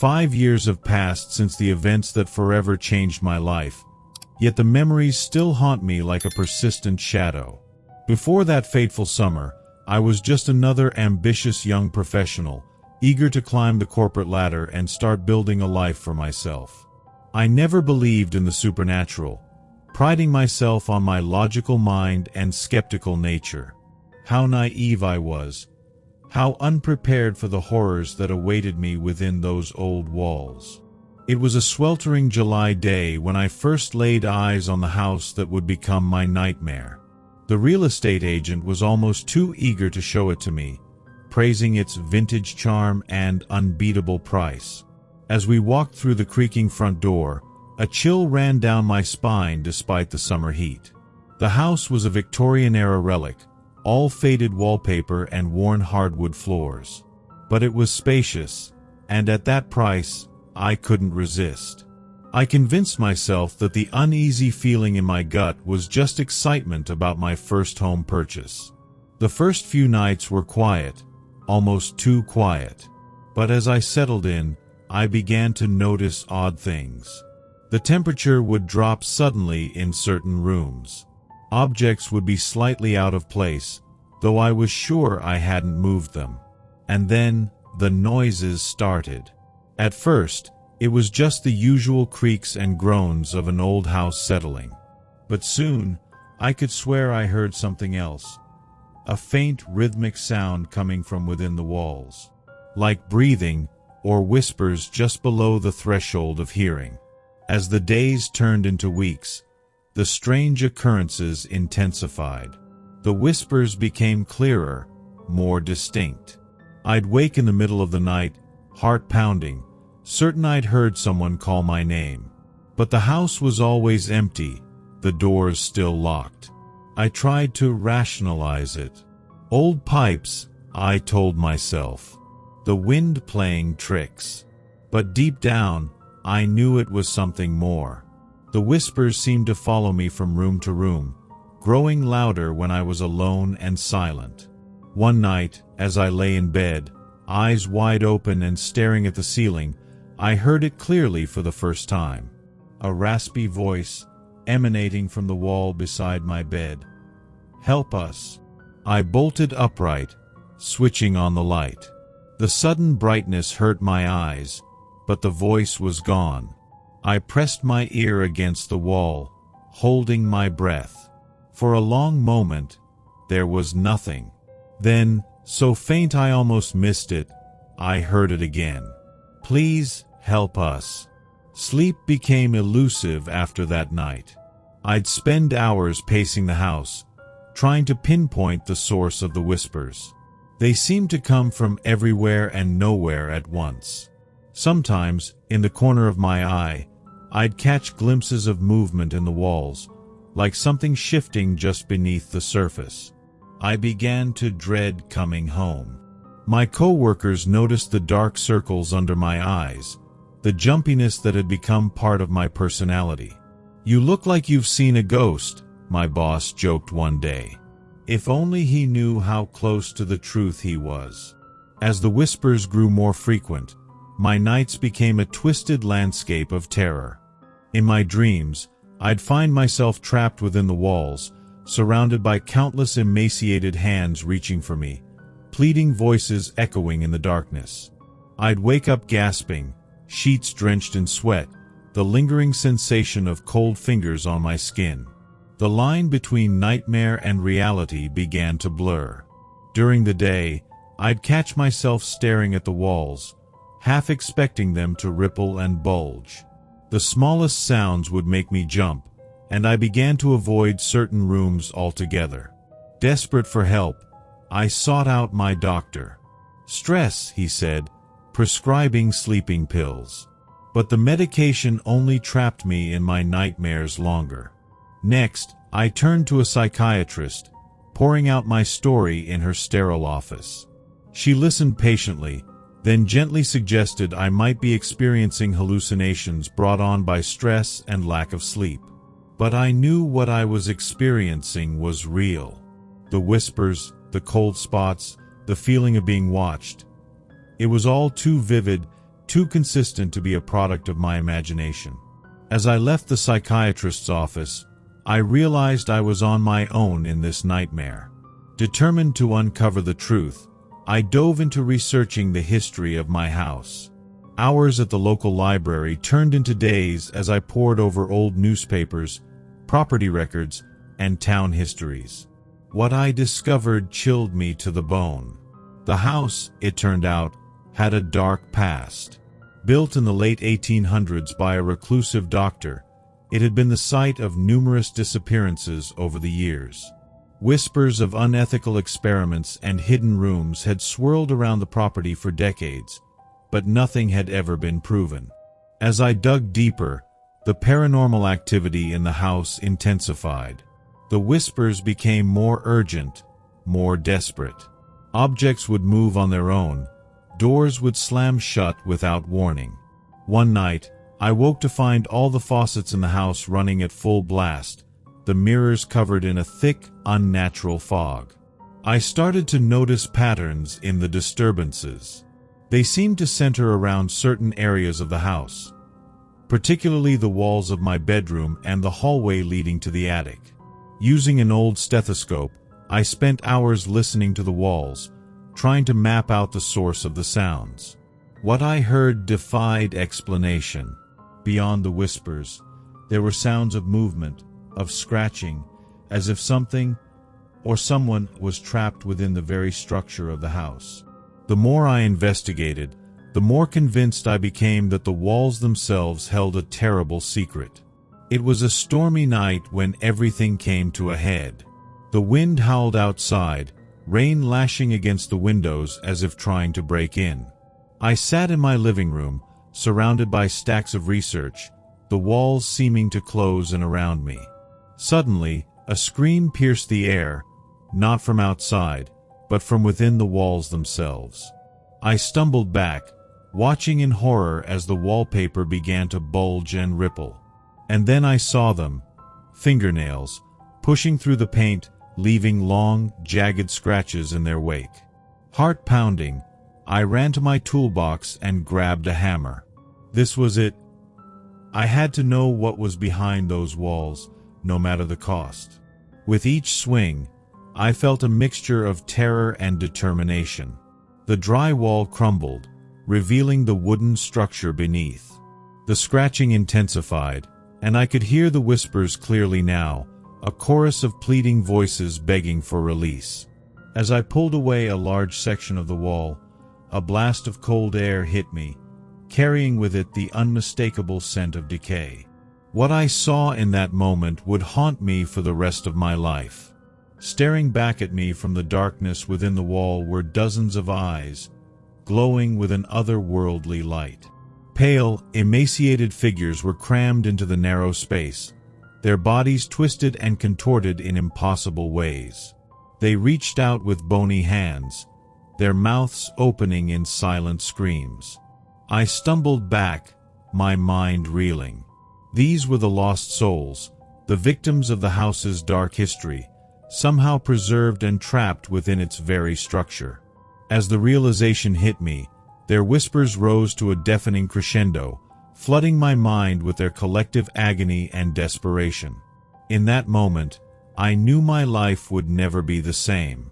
5 years have passed since the events that forever changed my life, yet the memories still haunt me like a persistent shadow. Before that fateful summer, I was just another ambitious young professional, eager to climb the corporate ladder and start building a life for myself. I never believed in the supernatural, priding myself on my logical mind and skeptical nature. How naive I was, how unprepared for the horrors that awaited me within those old walls. It was a sweltering July day when I first laid eyes on the house that would become my nightmare. The real estate agent was almost too eager to show it to me, praising its vintage charm and unbeatable price. As we walked through the creaking front door, a chill ran down my spine despite the summer heat. The house was a Victorian-era relic, all faded wallpaper and worn hardwood floors. But it was spacious, and at that price, I couldn't resist. I convinced myself that the uneasy feeling in my gut was just excitement about my first home purchase. The first few nights were quiet, almost too quiet. But as I settled in, I began to notice odd things. The temperature would drop suddenly in certain rooms. Objects would be slightly out of place, though I was sure I hadn't moved them. And then, the noises started. At first, it was just the usual creaks and groans of an old house settling. But soon, I could swear I heard something else. A faint rhythmic sound coming from within the walls. Like breathing or whispers just below the threshold of hearing. As the days turned into weeks, the strange occurrences intensified. The whispers became clearer, more distinct. I'd wake in the middle of the night, heart pounding, certain I'd heard someone call my name. But the house was always empty, the doors still locked. I tried to rationalize it. Old pipes, I told myself. The wind playing tricks. But deep down, I knew it was something more. The whispers seemed to follow me from room to room, growing louder when I was alone and silent. One night, as I lay in bed, eyes wide open and staring at the ceiling, I heard it clearly for the first time. A raspy voice, emanating from the wall beside my bed. "Help us." I bolted upright, switching on the light. The sudden brightness hurt my eyes, but the voice was gone. I pressed my ear against the wall, holding my breath. For a long moment, there was nothing. Then, so faint I almost missed it, I heard it again. "Please, help us." Sleep became elusive after that night. I'd spend hours pacing the house, trying to pinpoint the source of the whispers. They seemed to come from everywhere and nowhere at once. Sometimes, in the corner of my eye, I'd catch glimpses of movement in the walls, like something shifting just beneath the surface. I began to dread coming home. My coworkers noticed the dark circles under my eyes, the jumpiness that had become part of my personality. "You look like you've seen a ghost," my boss joked one day. If only he knew how close to the truth he was. As the whispers grew more frequent, my nights became a twisted landscape of terror. In my dreams, I'd find myself trapped within the walls, surrounded by countless emaciated hands reaching for me, pleading voices echoing in the darkness. I'd wake up gasping, sheets drenched in sweat, the lingering sensation of cold fingers on my skin. The line between nightmare and reality began to blur. During the day, I'd catch myself staring at the walls, half expecting them to ripple and bulge. The smallest sounds would make me jump, and I began to avoid certain rooms altogether. Desperate for help, I sought out my doctor. "Stress," he said, prescribing sleeping pills. But the medication only trapped me in my nightmares longer. Next, I turned to a psychiatrist, pouring out my story in her sterile office. She listened patiently, then gently suggested I might be experiencing hallucinations brought on by stress and lack of sleep. But I knew what I was experiencing was real. The whispers, the cold spots, the feeling of being watched. It was all too vivid, too consistent to be a product of my imagination. As I left the psychiatrist's office, I realized I was on my own in this nightmare. Determined to uncover the truth, I dove into researching the history of my house. Hours at the local library turned into days as I pored over old newspapers, property records, and town histories. What I discovered chilled me to the bone. The house, it turned out, had a dark past. Built in the late 1800s by a reclusive doctor, it had been the site of numerous disappearances over the years. Whispers of unethical experiments and hidden rooms had swirled around the property for decades, but nothing had ever been proven. As I dug deeper, the paranormal activity in the house intensified. The whispers became more urgent, more desperate. Objects would move on their own. Doors would slam shut without warning. One night, I woke to find all the faucets in the house running at full blast, the mirrors covered in a thick, unnatural fog. I started to notice patterns in the disturbances. They seemed to center around certain areas of the house, particularly the walls of my bedroom and the hallway leading to the attic. Using an old stethoscope, I spent hours listening to the walls, trying to map out the source of the sounds. What I heard defied explanation. Beyond the whispers, there were sounds of movement, of scratching, as if something or someone was trapped within the very structure of the house. The more I investigated, the more convinced I became that the walls themselves held a terrible secret. It was a stormy night when everything came to a head. The wind howled outside, rain lashing against the windows as if trying to break in. I sat in my living room, surrounded by stacks of research, the walls seeming to close in around me. Suddenly, a scream pierced the air, not from outside, but from within the walls themselves. I stumbled back, watching in horror as the wallpaper began to bulge and ripple. And then I saw them, fingernails, pushing through the paint, leaving long, jagged scratches in their wake. Heart pounding, I ran to my toolbox and grabbed a hammer. This was it. I had to know what was behind those walls, no matter the cost. With each swing, I felt a mixture of terror and determination. The drywall crumbled, revealing the wooden structure beneath. The scratching intensified, and I could hear the whispers clearly now, a chorus of pleading voices begging for release. As I pulled away a large section of the wall, a blast of cold air hit me, carrying with it the unmistakable scent of decay. What I saw in that moment would haunt me for the rest of my life. Staring back at me from the darkness within the wall were dozens of eyes, glowing with an otherworldly light. Pale, emaciated figures were crammed into the narrow space, their bodies twisted and contorted in impossible ways. They reached out with bony hands, their mouths opening in silent screams. I stumbled back, my mind reeling. These were the lost souls, the victims of the house's dark history, somehow preserved and trapped within its very structure. As the realization hit me, their whispers rose to a deafening crescendo, flooding my mind with their collective agony and desperation. In that moment, I knew my life would never be the same.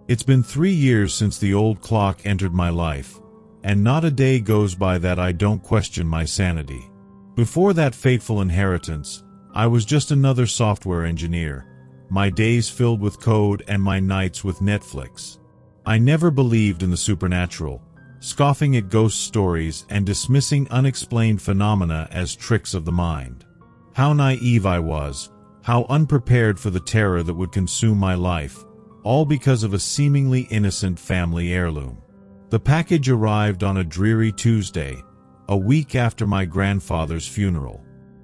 It's been 3 years since the old clock entered my life, and not a day goes by that I don't question my sanity. Before that fateful inheritance, I was just another software engineer, my days filled with code and my nights with Netflix. I never believed in the supernatural, scoffing at ghost stories and dismissing unexplained phenomena as tricks of the mind. How naive I was, how unprepared for the terror that would consume my life, all because of a seemingly innocent family heirloom. The package arrived on a dreary Tuesday, a week after my grandfather's funeral.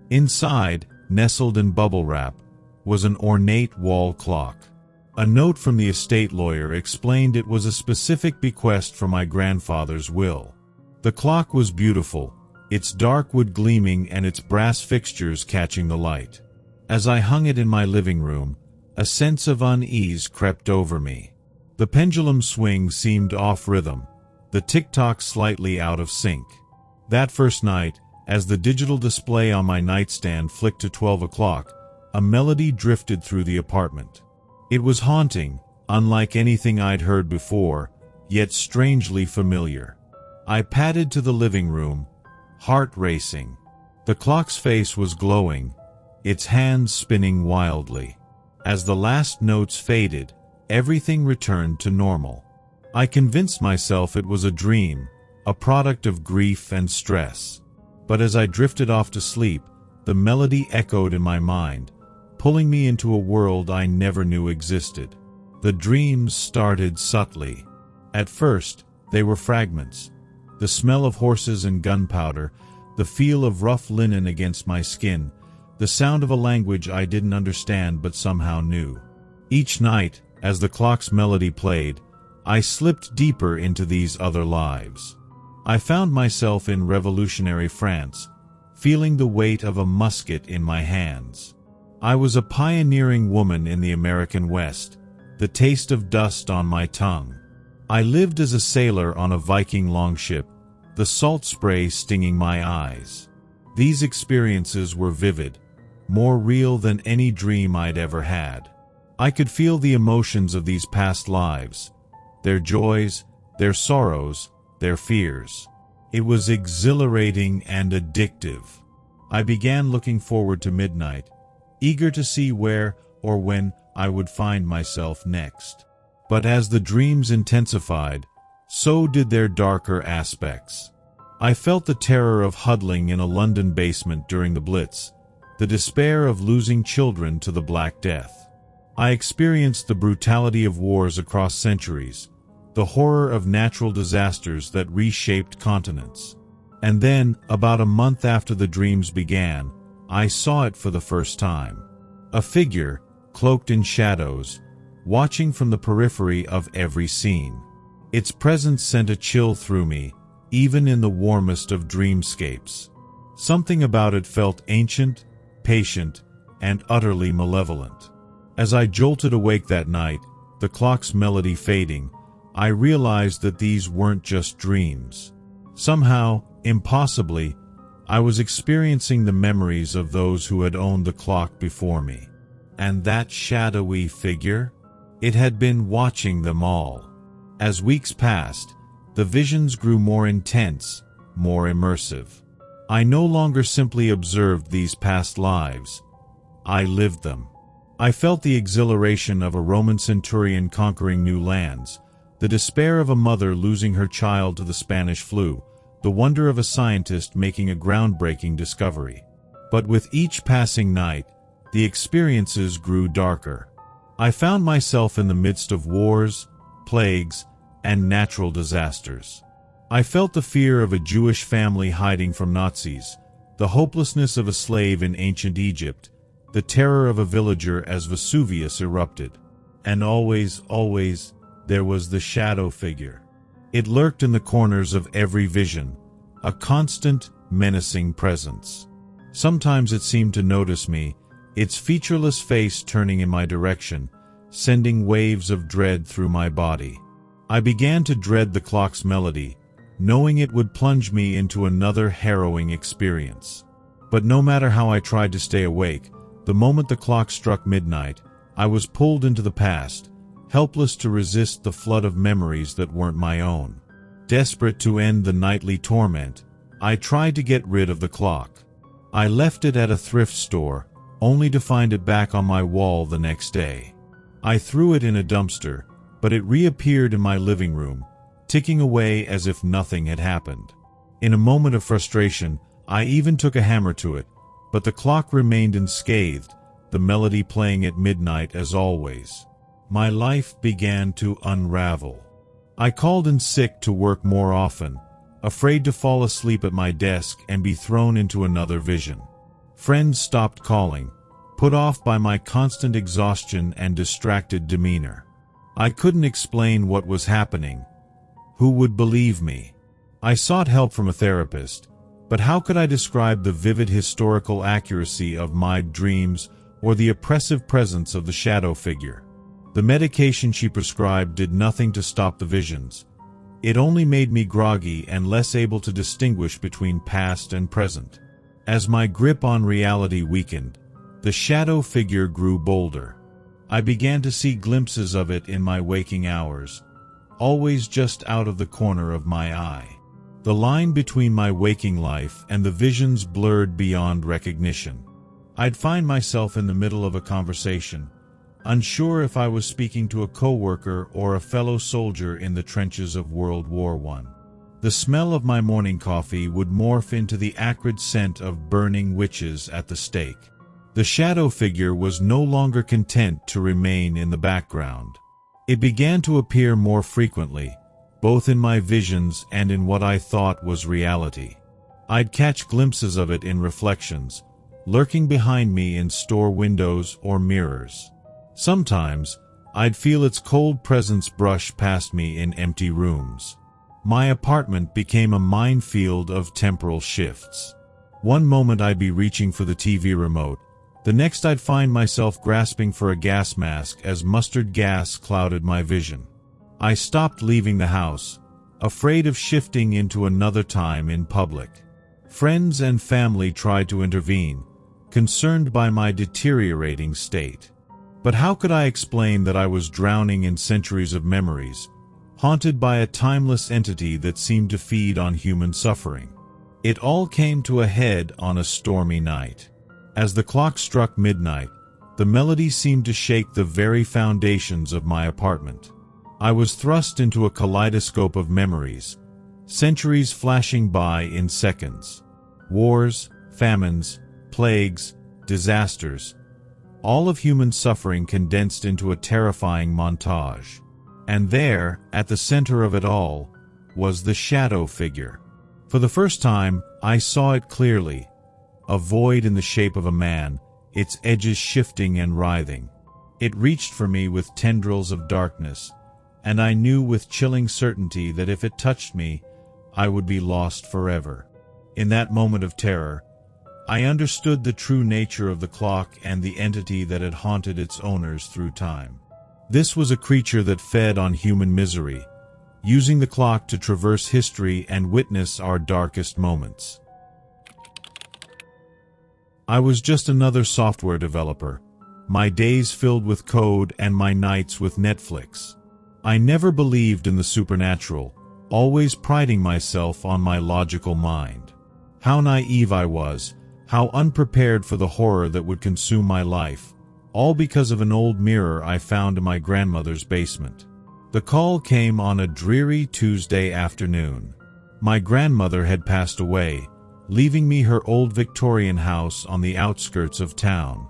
Inside, nestled in bubble wrap, was an ornate wall clock. A note from the estate lawyer explained it was a specific bequest from my grandfather's will. The clock was beautiful, its dark wood gleaming and its brass fixtures catching the light. As I hung it in my living room, a sense of unease crept over me. The pendulum swing seemed off rhythm, the tick-tock slightly out of sync. That first night, as the digital display on my nightstand flicked to 12 o'clock, a melody drifted through the apartment. It was haunting, unlike anything I'd heard before, yet strangely familiar. I padded to the living room, heart racing. The clock's face was glowing, its hands spinning wildly. As the last notes faded, everything returned to normal. I convinced myself it was a dream, a product of grief and stress. But as I drifted off to sleep, the melody echoed in my mind, pulling me into a world I never knew existed. The dreams started subtly. At first, they were fragments. The smell of horses and gunpowder, the feel of rough linen against my skin, the sound of a language I didn't understand but somehow knew. Each night, as the clock's melody played, I slipped deeper into these other lives. I found myself in revolutionary France, feeling the weight of a musket in my hands. I was a pioneering woman in the American West, the taste of dust on my tongue. I lived as a sailor on a Viking longship, the salt spray stinging my eyes. These experiences were vivid, more real than any dream I'd ever had. I could feel the emotions of these past lives, their joys, their sorrows, their fears. It was exhilarating and addictive. I began looking forward to midnight, eager to see where or when I would find myself next. But as the dreams intensified, so did their darker aspects. I felt the terror of huddling in a London basement during the Blitz, the despair of losing children to the Black Death. I experienced the brutality of wars across centuries, the horror of natural disasters that reshaped continents. And then, about a month after the dreams began, I saw it for the first time. A figure, cloaked in shadows, watching from the periphery of every scene. Its presence sent a chill through me, even in the warmest of dreamscapes. Something about it felt ancient, patient, and utterly malevolent. As I jolted awake that night, the clock's melody fading, I realized that these weren't just dreams. Somehow, impossibly, I was experiencing the memories of those who had owned the clock before me. And that shadowy figure? It had been watching them all. As weeks passed, the visions grew more intense, more immersive. I no longer simply observed these past lives. I lived them. I felt the exhilaration of a Roman centurion conquering new lands, the despair of a mother losing her child to the Spanish flu, the wonder of a scientist making a groundbreaking discovery. But with each passing night, the experiences grew darker. I found myself in the midst of wars, plagues, and natural disasters. I felt the fear of a Jewish family hiding from Nazis, the hopelessness of a slave in ancient Egypt, the terror of a villager as Vesuvius erupted. And always, there was the shadow figure. It lurked in the corners of every vision, a constant, menacing presence. Sometimes it seemed to notice me, its featureless face turning in my direction, sending waves of dread through my body. I began to dread the clock's melody, knowing it would plunge me into another harrowing experience. But no matter how I tried to stay awake, the moment the clock struck midnight, I was pulled into the past, helpless to resist the flood of memories that weren't my own. Desperate to end the nightly torment, I tried to get rid of the clock. I left it at a thrift store, only to find it back on my wall the next day. I threw it in a dumpster, but it reappeared in my living room, ticking away as if nothing had happened. In a moment of frustration, I even took a hammer to it, but the clock remained unscathed, the melody playing at midnight as always. My life began to unravel. I called in sick to work more often, afraid to fall asleep at my desk and be thrown into another vision. Friends stopped calling, put off by my constant exhaustion and distracted demeanor. I couldn't explain what was happening. Who would believe me? I sought help from a therapist, but how could I describe the vivid historical accuracy of my dreams or the oppressive presence of the shadow figure? The medication she prescribed did nothing to stop the visions. It only made me groggy and less able to distinguish between past and present. As my grip on reality weakened, the shadow figure grew bolder. I began to see glimpses of it in my waking hours, always just out of the corner of my eye. The line between my waking life and the visions blurred beyond recognition. I'd find myself in the middle of a conversation, unsure if I was speaking to a coworker or a fellow soldier in the trenches of World War I. The smell of my morning coffee would morph into the acrid scent of burning witches at the stake. The shadow figure was no longer content to remain in the background. It began to appear more frequently, both in my visions and in what I thought was reality. I'd catch glimpses of it in reflections, lurking behind me in store windows or mirrors. Sometimes, I'd feel its cold presence brush past me in empty rooms. My apartment became a minefield of temporal shifts. One moment I'd be reaching for the TV remote, the next I'd find myself grasping for a gas mask as mustard gas clouded my vision. I stopped leaving the house, afraid of shifting into another time in public. Friends and family tried to intervene, concerned by my deteriorating state. But how could I explain that I was drowning in centuries of memories, haunted by a timeless entity that seemed to feed on human suffering? It all came to a head on a stormy night. As the clock struck midnight, the melody seemed to shake the very foundations of my apartment. I was thrust into a kaleidoscope of memories, centuries flashing by in seconds. Wars, famines, plagues, disasters, all of human suffering condensed into a terrifying montage. And there, at the center of it all, was the shadow figure. For the first time, I saw it clearly, a void in the shape of a man, its edges shifting and writhing. It reached for me with tendrils of darkness, and I knew with chilling certainty that if it touched me, I would be lost forever. In that moment of terror, I understood the true nature of the clock and the entity that had haunted its owners through time. This was a creature that fed on human misery, using the clock to traverse history and witness our darkest moments. I was just another software developer, my days filled with code and my nights with Netflix. I never believed in the supernatural, always priding myself on my logical mind. How naive I was, how unprepared for the horror that would consume my life, all because of an old mirror I found in my grandmother's basement. The call came on a dreary Tuesday afternoon. My grandmother had passed away, leaving me her old Victorian house on the outskirts of town.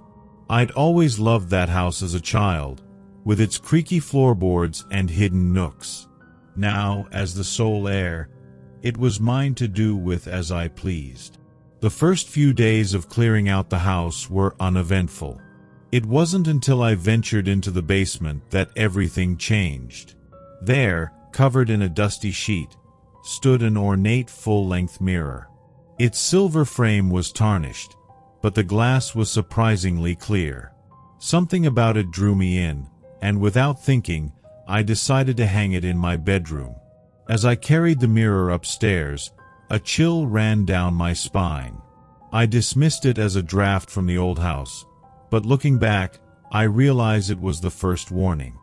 I'd always loved that house as a child, with its creaky floorboards and hidden nooks. Now, as the sole heir, it was mine to do with as I pleased. The first few days of clearing out the house were uneventful. It wasn't until I ventured into the basement that everything changed. There, covered in a dusty sheet, stood an ornate full-length mirror. Its silver frame was tarnished, but the glass was surprisingly clear. Something about it drew me in, and without thinking, I decided to hang it in my bedroom. As I carried the mirror upstairs, a chill ran down my spine. I dismissed it as a draft from the old house, but looking back, I realize it was the first warning.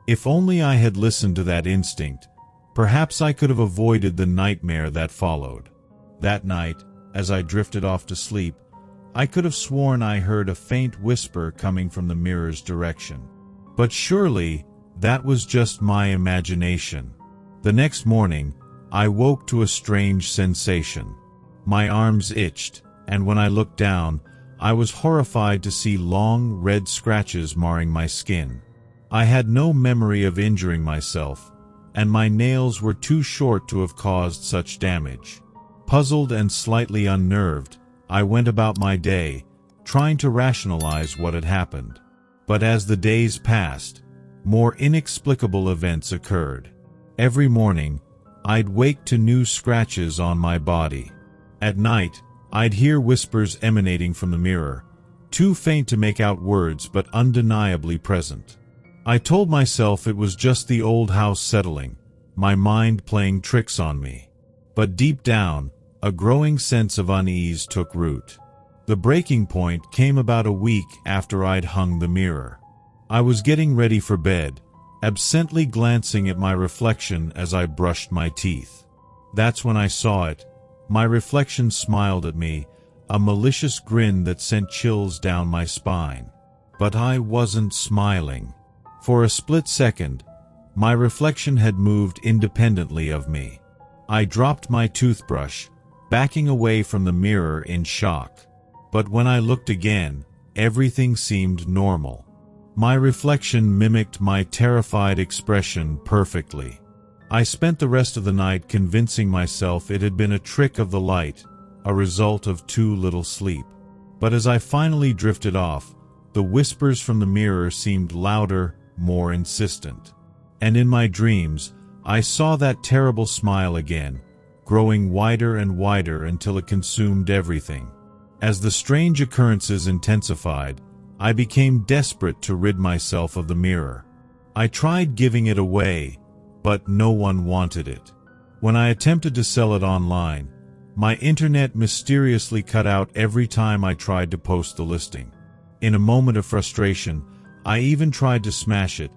If only I had listened to that instinct, perhaps I could have avoided the nightmare that followed. That night, as I drifted off to sleep, I could have sworn I heard a faint whisper coming from the mirror's direction. But surely, that was just my imagination. The next morning, I woke to a strange sensation. My arms itched, and when I looked down, I was horrified to see long, red scratches marring my skin. I had no memory of injuring myself, and my nails were too short to have caused such damage. Puzzled and slightly unnerved, I went about my day, trying to rationalize what had happened. But as the days passed, more inexplicable events occurred. Every morning, I'd wake to new scratches on my body. At night, I'd hear whispers emanating from the mirror, too faint to make out words but undeniably present. I told myself it was just the old house settling, my mind playing tricks on me. But deep down, a growing sense of unease took root. The breaking point came about a week after I'd hung the mirror. I was getting ready for bed, absently glancing at my reflection as I brushed my teeth. That's when I saw it. My reflection smiled at me, a malicious grin that sent chills down my spine. But I wasn't smiling. For a split second, my reflection had moved independently of me. I dropped my toothbrush, backing away from the mirror in shock. But when I looked again, everything seemed normal. My reflection mimicked my terrified expression perfectly. I spent the rest of the night convincing myself it had been a trick of the light, a result of too little sleep. But as I finally drifted off, the whispers from the mirror seemed louder, more insistent. And in my dreams, I saw that terrible smile again, growing wider and wider until it consumed everything. As the strange occurrences intensified, I became desperate to rid myself of the mirror. I tried giving it away, but no one wanted it. When I attempted to sell it online, my internet mysteriously cut out every time I tried to post the listing. In a moment of frustration, I even tried to smash it,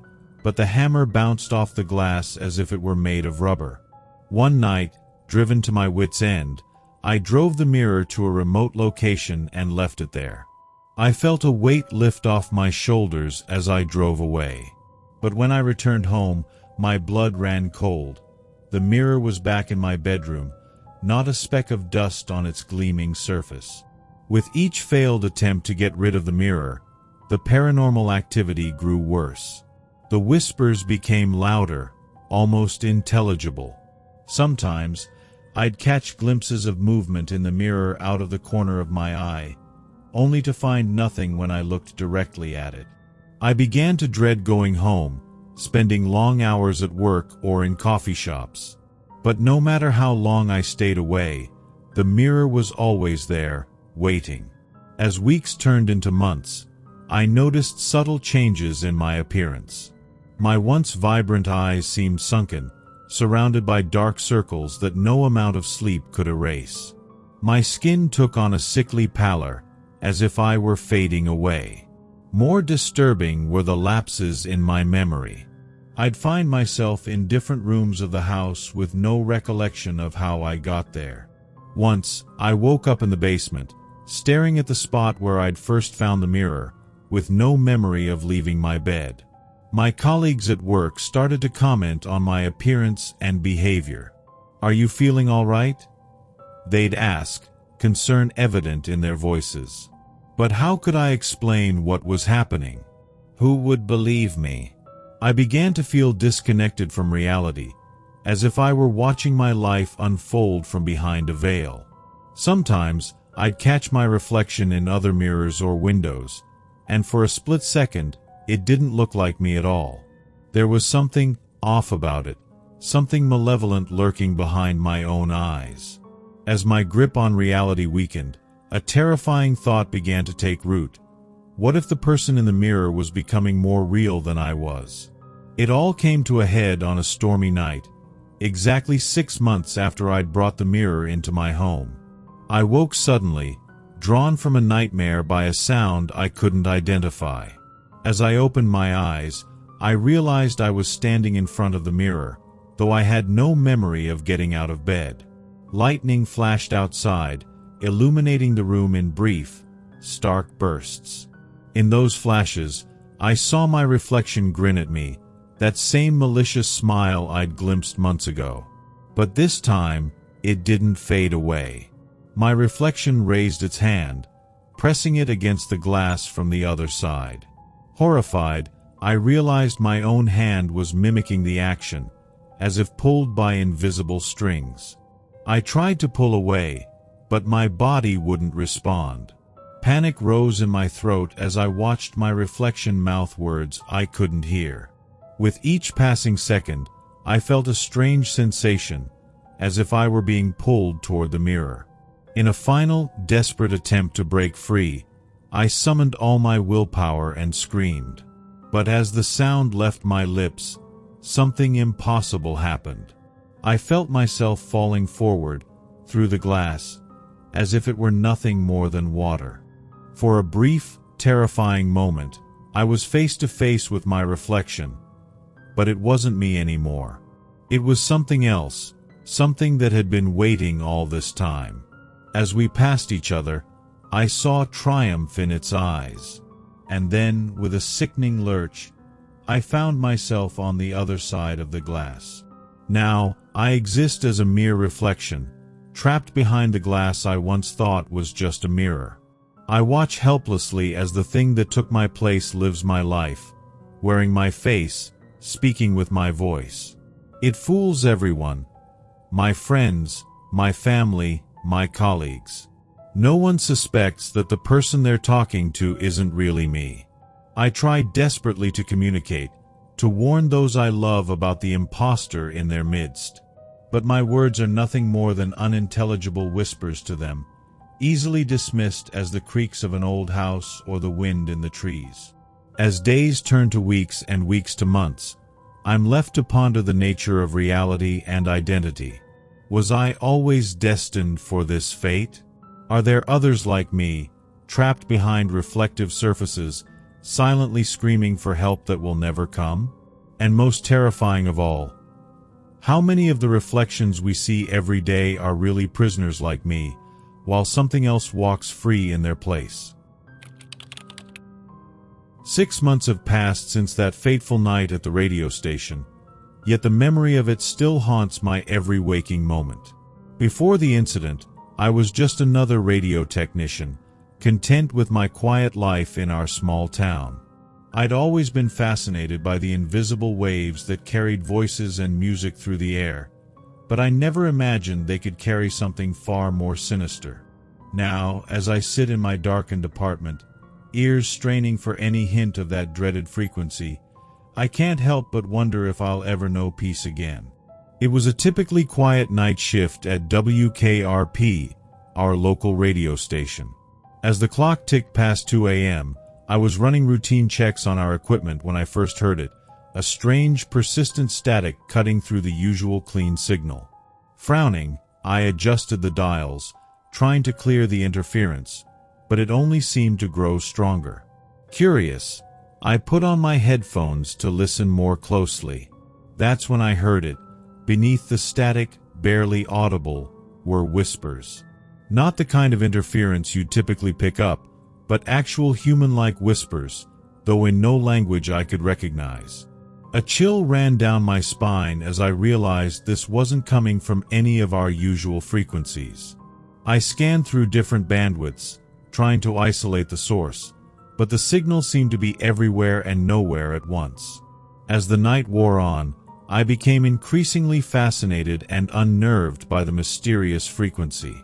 but the hammer bounced off the glass as if it were made of rubber. One night, driven to my wit's end, I drove the mirror to a remote location and left it there. I felt a weight lift off my shoulders as I drove away. But when I returned home, my blood ran cold. The mirror was back in my bedroom, not a speck of dust on its gleaming surface. With each failed attempt to get rid of the mirror, the paranormal activity grew worse. The whispers became louder, almost intelligible. Sometimes, I'd catch glimpses of movement in the mirror out of the corner of my eye, only to find nothing when I looked directly at it. I began to dread going home, spending long hours at work or in coffee shops. But no matter how long I stayed away, the mirror was always there, waiting. As weeks turned into months, I noticed subtle changes in my appearance. My once vibrant eyes seemed sunken, surrounded by dark circles that no amount of sleep could erase. My skin took on a sickly pallor, as if I were fading away. More disturbing were the lapses in my memory. I'd find myself in different rooms of the house with no recollection of how I got there. Once, I woke up in the basement, staring at the spot where I'd first found the mirror, with no memory of leaving my bed. My colleagues at work started to comment on my appearance and behavior. "Are you feeling all right?" they'd ask, concern evident in their voices. But how could I explain what was happening? Who would believe me? I began to feel disconnected from reality, as if I were watching my life unfold from behind a veil. Sometimes, I'd catch my reflection in other mirrors or windows, and for a split second, it didn't look like me at all. There was something off about it, something malevolent lurking behind my own eyes. As my grip on reality weakened, a terrifying thought began to take root. What if the person in the mirror was becoming more real than I was? It all came to a head on a stormy night, exactly 6 months after I'd brought the mirror into my home. I woke suddenly, drawn from a nightmare by a sound I couldn't identify. As I opened my eyes, I realized I was standing in front of the mirror, though I had no memory of getting out of bed. Lightning flashed outside, illuminating the room in brief, stark bursts. In those flashes, I saw my reflection grin at me, that same malicious smile I'd glimpsed months ago. But this time, it didn't fade away. My reflection raised its hand, pressing it against the glass from the other side. Horrified, I realized my own hand was mimicking the action, as if pulled by invisible strings. I tried to pull away, but my body wouldn't respond. Panic rose in my throat as I watched my reflection mouth words I couldn't hear. With each passing second, I felt a strange sensation, as if I were being pulled toward the mirror. In a final, desperate attempt to break free, I summoned all my willpower and screamed. But as the sound left my lips, something impossible happened. I felt myself falling forward, through the glass, as if it were nothing more than water. For a brief, terrifying moment, I was face to face with my reflection, but it wasn't me anymore. It was something else, something that had been waiting all this time. As we passed each other, I saw triumph in its eyes. And then, with a sickening lurch, I found myself on the other side of the glass. Now, I exist as a mere reflection, trapped behind the glass I once thought was just a mirror. I watch helplessly as the thing that took my place lives my life, wearing my face, speaking with my voice. It fools everyone. My friends, my family, my colleagues. No one suspects that the person they're talking to isn't really me. I try desperately to communicate, to warn those I love about the imposter in their midst. But my words are nothing more than unintelligible whispers to them, easily dismissed as the creaks of an old house or the wind in the trees. As days turn to weeks and weeks to months, I'm left to ponder the nature of reality and identity. Was I always destined for this fate? Are there others like me, trapped behind reflective surfaces, silently screaming for help that will never come? And most terrifying of all, how many of the reflections we see every day are really prisoners like me, while something else walks free in their place? 6 months have passed since that fateful night at the radio station, yet the memory of it still haunts my every waking moment. Before the incident, I was just another radio technician, content with my quiet life in our small town. I'd always been fascinated by the invisible waves that carried voices and music through the air, but I never imagined they could carry something far more sinister. Now, as I sit in my darkened apartment, ears straining for any hint of that dreaded frequency, I can't help but wonder if I'll ever know peace again. It was a typically quiet night shift at WKRP, our local radio station. As the clock ticked past 2 a.m., I was running routine checks on our equipment when I first heard it, a strange, persistent static cutting through the usual clean signal. Frowning, I adjusted the dials, trying to clear the interference, but it only seemed to grow stronger. Curious, I put on my headphones to listen more closely. That's when I heard it. Beneath the static, barely audible, were whispers. Not the kind of interference you'd typically pick up, but actual human-like whispers, though in no language I could recognize. A chill ran down my spine as I realized this wasn't coming from any of our usual frequencies. I scanned through different bandwidths, trying to isolate the source, but the signal seemed to be everywhere and nowhere at once. As the night wore on, I became increasingly fascinated and unnerved by the mysterious frequency.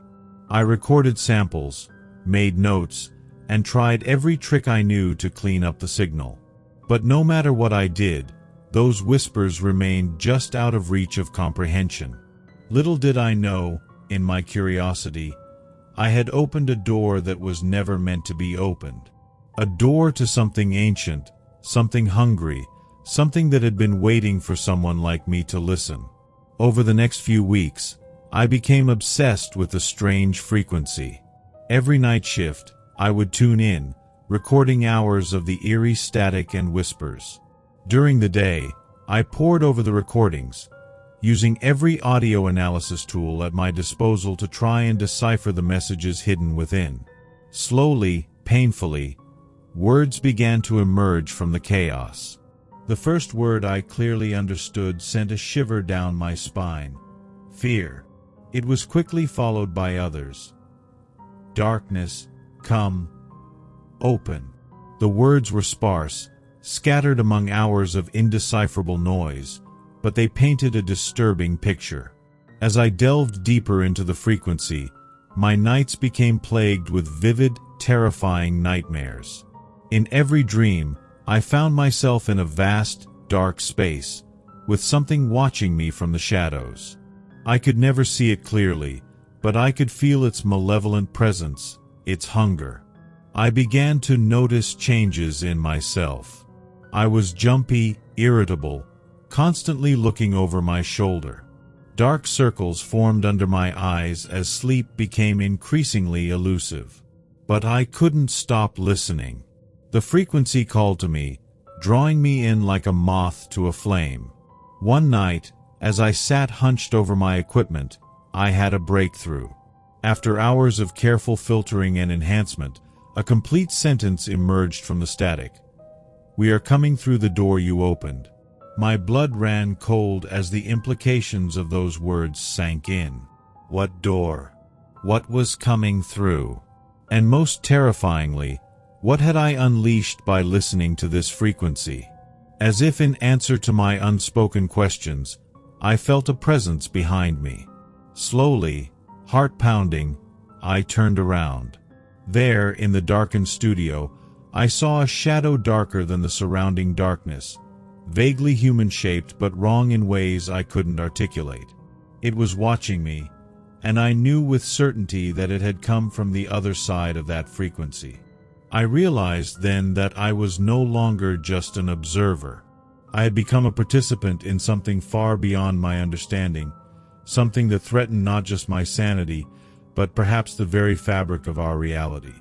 I recorded samples, made notes, and tried every trick I knew to clean up the signal. But no matter what I did, those whispers remained just out of reach of comprehension. Little did I know, in my curiosity, I had opened a door that was never meant to be opened. A door to something ancient, something hungry, something that had been waiting for someone like me to listen. Over the next few weeks, I became obsessed with the strange frequency. Every night shift, I would tune in, recording hours of the eerie static and whispers. During the day, I pored over the recordings, using every audio analysis tool at my disposal to try and decipher the messages hidden within. Slowly, painfully, words began to emerge from the chaos. The first word I clearly understood sent a shiver down my spine. Fear. It was quickly followed by others. Darkness, come, open. The words were sparse, scattered among hours of indecipherable noise, but they painted a disturbing picture. As I delved deeper into the frequency, my nights became plagued with vivid, terrifying nightmares. In every dream, I found myself in a vast, dark space, with something watching me from the shadows. I could never see it clearly, but I could feel its malevolent presence, its hunger. I began to notice changes in myself. I was jumpy, irritable, constantly looking over my shoulder. Dark circles formed under my eyes as sleep became increasingly elusive. But I couldn't stop listening. The frequency called to me, drawing me in like a moth to a flame. One night, as I sat hunched over my equipment, I had a breakthrough. After hours of careful filtering and enhancement, a complete sentence emerged from the static. "We are coming through the door you opened." My blood ran cold as the implications of those words sank in. What door? What was coming through? And most terrifyingly, what had I unleashed by listening to this frequency? As if in answer to my unspoken questions, I felt a presence behind me. Slowly, heart pounding, I turned around. There, in the darkened studio, I saw a shadow darker than the surrounding darkness, vaguely human-shaped but wrong in ways I couldn't articulate. It was watching me, and I knew with certainty that it had come from the other side of that frequency. I realized then that I was no longer just an observer. I had become a participant in something far beyond my understanding, something that threatened not just my sanity, but perhaps the very fabric of our reality.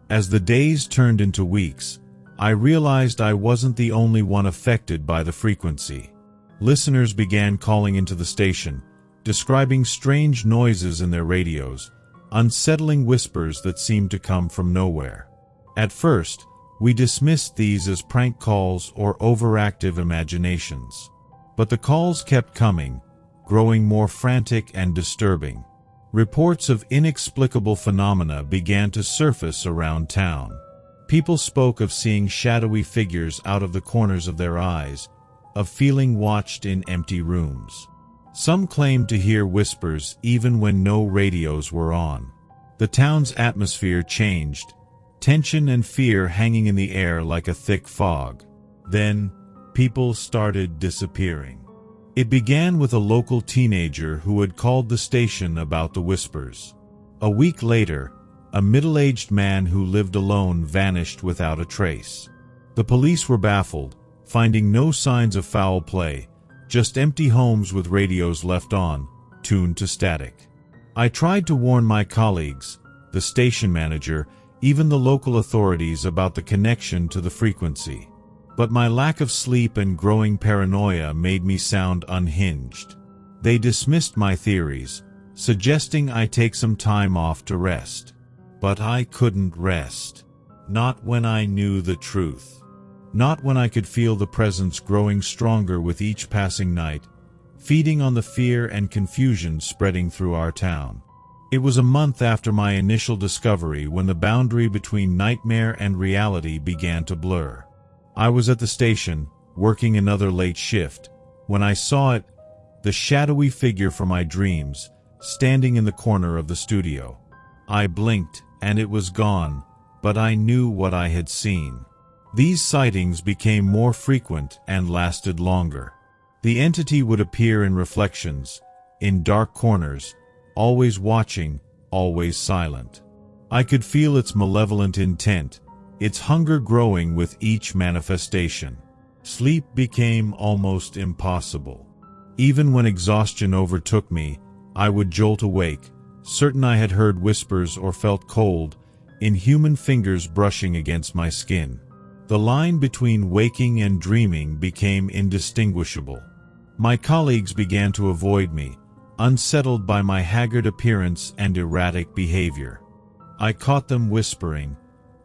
As the days turned into weeks, I realized I wasn't the only one affected by the frequency. Listeners began calling into the station, describing strange noises in their radios, unsettling whispers that seemed to come from nowhere. At first, we dismissed these as prank calls or overactive imaginations. But the calls kept coming, growing more frantic and disturbing. Reports of inexplicable phenomena began to surface around town. People spoke of seeing shadowy figures out of the corners of their eyes, of feeling watched in empty rooms. Some claimed to hear whispers even when no radios were on. The town's atmosphere changed, tension and fear hanging in the air like a thick fog. Then, people started disappearing. It began with a local teenager who had called the station about the whispers. A week later, a middle-aged man who lived alone vanished without a trace. The police were baffled, finding no signs of foul play, just empty homes with radios left on, tuned to static. I tried to warn my colleagues, the station manager, even the local authorities about the connection to the frequency. But my lack of sleep and growing paranoia made me sound unhinged. They dismissed my theories, suggesting I take some time off to rest. But I couldn't rest. Not when I knew the truth. Not when I could feel the presence growing stronger with each passing night, feeding on the fear and confusion spreading through our town. It was a month after my initial discovery when the boundary between nightmare and reality began to blur. I was at the station, working another late shift, when I saw it, the shadowy figure from my dreams, standing in the corner of the studio. I blinked, and it was gone, but I knew what I had seen. These sightings became more frequent and lasted longer. The entity would appear in reflections, in dark corners, always watching, always silent. I could feel its malevolent intent, its hunger growing with each manifestation. Sleep became almost impossible. Even when exhaustion overtook me, I would jolt awake, certain I had heard whispers or felt cold, inhuman fingers brushing against my skin. The line between waking and dreaming became indistinguishable. My colleagues began to avoid me, unsettled by my haggard appearance and erratic behavior. I caught them whispering,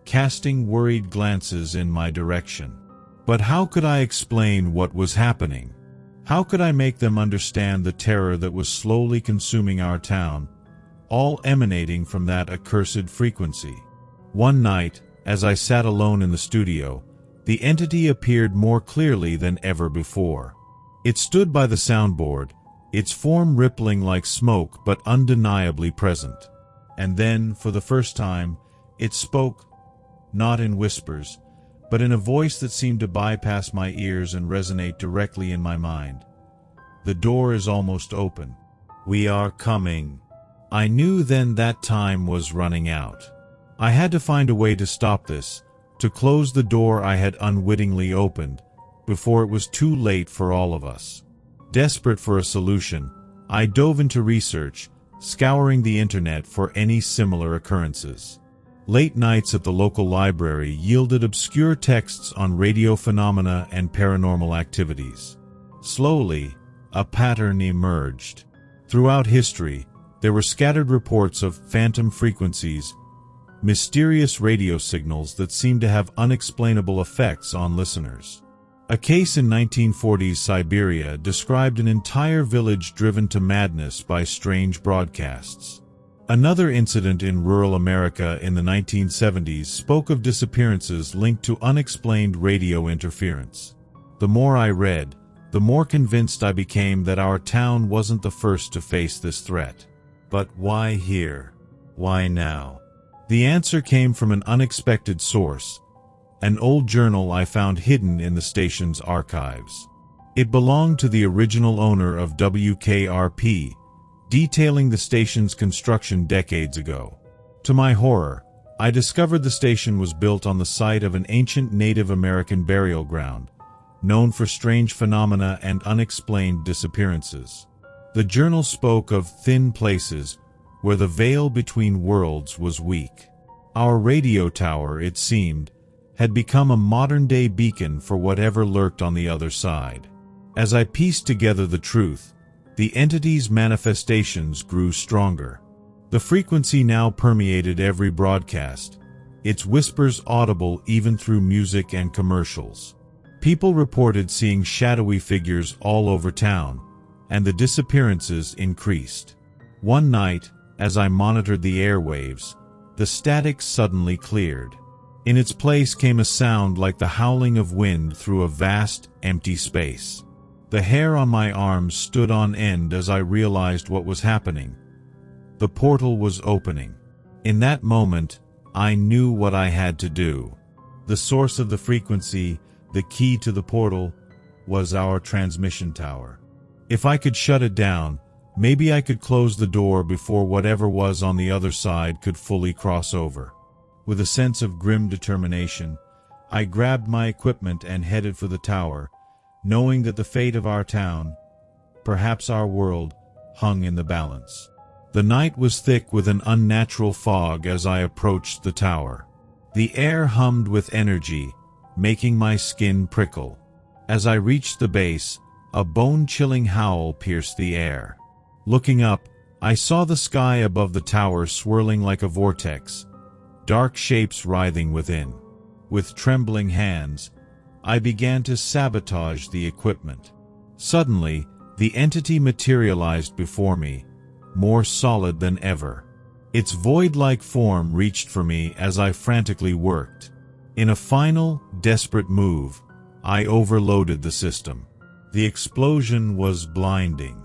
casting worried glances in my direction. But how could I explain what was happening? How could I make them understand the terror that was slowly consuming our town, all emanating from that accursed frequency? One night, as I sat alone in the studio, the entity appeared more clearly than ever before. It stood by the soundboard, its form rippling like smoke but undeniably present. And then, for the first time, it spoke, not in whispers, but in a voice that seemed to bypass my ears and resonate directly in my mind. "The door is almost open. We are coming." I knew then that time was running out. I had to find a way to stop this, to close the door I had unwittingly opened, before it was too late for all of us. Desperate for a solution, I dove into research, scouring the internet for any similar occurrences. Late nights at the local library yielded obscure texts on radio phenomena and paranormal activities. Slowly, a pattern emerged. Throughout history, there were scattered reports of phantom frequencies, mysterious radio signals that seemed to have unexplainable effects on listeners. A case in 1940s Siberia described an entire village driven to madness by strange broadcasts. Another incident in rural America in the 1970s spoke of disappearances linked to unexplained radio interference. The more I read, the more convinced I became that our town wasn't the first to face this threat. But why here? Why now? The answer came from an unexpected source, an old journal I found hidden in the station's archives. It belonged to the original owner of WKRP, detailing the station's construction decades ago. To my horror, I discovered the station was built on the site of an ancient Native American burial ground, known for strange phenomena and unexplained disappearances. The journal spoke of thin places where the veil between worlds was weak. Our radio tower, it seemed, had become a modern-day beacon for whatever lurked on the other side. As I pieced together the truth, the entity's manifestations grew stronger. The frequency now permeated every broadcast, its whispers audible even through music and commercials. People reported seeing shadowy figures all over town, and the disappearances increased. One night, as I monitored the airwaves, the static suddenly cleared. In its place came a sound like the howling of wind through a vast, empty space. The hair on my arms stood on end as I realized what was happening. The portal was opening. In that moment, I knew what I had to do. The source of the frequency, the key to the portal, was our transmission tower. If I could shut it down, maybe I could close the door before whatever was on the other side could fully cross over. With a sense of grim determination, I grabbed my equipment and headed for the tower, knowing that the fate of our town, perhaps our world, hung in the balance. The night was thick with an unnatural fog as I approached the tower. The air hummed with energy, making my skin prickle. As I reached the base, a bone-chilling howl pierced the air. Looking up, I saw the sky above the tower swirling like a vortex, dark shapes writhing within. With trembling hands, I began to sabotage the equipment. Suddenly, the entity materialized before me, more solid than ever. Its void-like form reached for me as I frantically worked. In a final, desperate move, I overloaded the system. The explosion was blinding.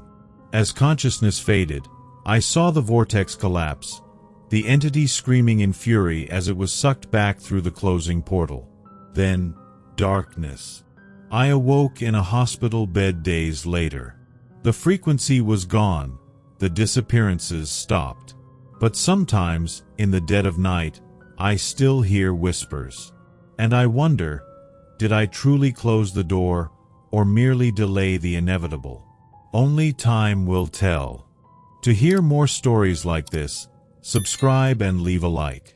As consciousness faded, I saw the vortex collapse, the entity screaming in fury as it was sucked back through the closing portal. Then, darkness. I awoke in a hospital bed days later. The frequency was gone, the disappearances stopped. But sometimes, in the dead of night, I still hear whispers. And I wonder, did I truly close the door, or merely delay the inevitable? Only time will tell. To hear more stories like this, subscribe and leave a like.